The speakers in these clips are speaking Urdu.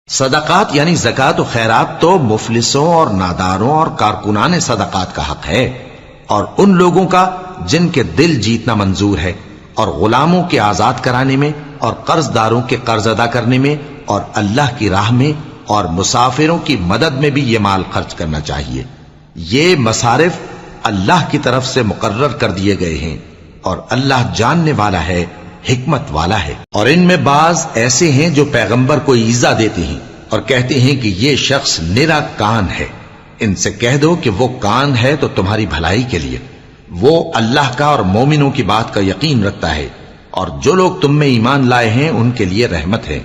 صدقات یعنی زکات و خیرات تو مفلسوں اور ناداروں اور کارکنان صدقات کا حق ہے، اور ان لوگوں کا جن کے دل جیتنا منظور ہے، اور غلاموں کے آزاد کرانے میں، اور قرض داروں کے قرض ادا کرنے میں، اور اللہ کی راہ میں اور مسافروں کی مدد میں بھی یہ مال خرچ کرنا چاہیے۔ یہ مصارف اللہ کی طرف سے مقرر کر دیے گئے ہیں، اور اللہ جاننے والا ہے، حکمت والا ہے۔ اور ان میں بعض ایسے ہیں جو پیغمبر کو ایذا دیتے ہیں اور کہتے ہیں کہ یہ شخص نرا کان ہے۔ ان سے کہہ دو کہ وہ کان ہے تو تمہاری بھلائی کے لیے، وہ اللہ کا اور مومنوں کی بات کا یقین رکھتا ہے، اور جو لوگ تم میں ایمان لائے ہیں ان کے لیے رحمت ہے،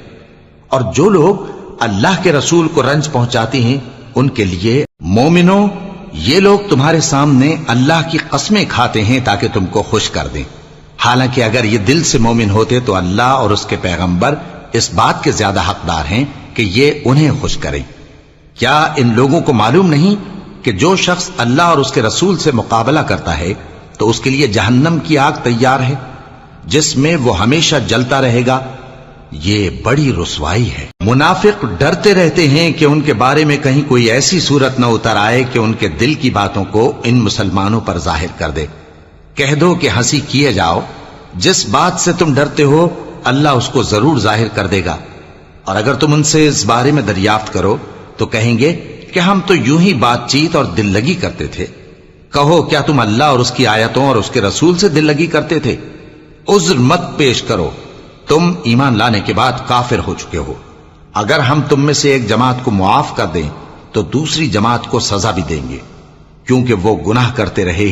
اور جو لوگ اللہ کے رسول کو رنج پہنچاتے ہیں ان کے لیے۔ مومنوں، یہ لوگ تمہارے سامنے اللہ کی قسمیں کھاتے ہیں تاکہ تم کو خوش کر دیں، حالانکہ اگر یہ دل سے مومن ہوتے تو اللہ اور اس کے پیغمبر اس بات کے زیادہ حقدار ہیں کہ یہ انہیں خوش کریں۔ کیا ان لوگوں کو معلوم نہیں کہ جو شخص اللہ اور اس کے رسول سے مقابلہ کرتا ہے تو اس کے لیے جہنم کی آگ تیار ہے جس میں وہ ہمیشہ جلتا رہے گا؟ یہ بڑی رسوائی ہے۔ منافق ڈرتے رہتے ہیں کہ ان کے بارے میں کہیں کوئی ایسی صورت نہ اتر آئے کہ ان کے دل کی باتوں کو ان مسلمانوں پر ظاہر کر دے۔ کہہ دو کہ ہنسی کیے جاؤ، جس بات سے تم ڈرتے ہو اللہ اس کو ضرور ظاہر کر دے گا، اور اگر تم ان سے اس بارے میں دریافت کرو تو کہیں گے کہ ہم تو یوں ہی بات چیت اور دل لگی کرتے تھے۔ کہو کیا تم اللہ اور اس کی آیتوں اور اس کے رسول سے دل لگی کرتے تھے؟ عذر مت پیش کرو، تم ایمان لانے کے بعد کافر ہو چکے ہو۔ اگر ہم تم میں سے ایک جماعت کو معاف کر دیں تو دوسری جماعت کو سزا بھی دیں گے، کیونکہ وہ گناہ کرتے رہے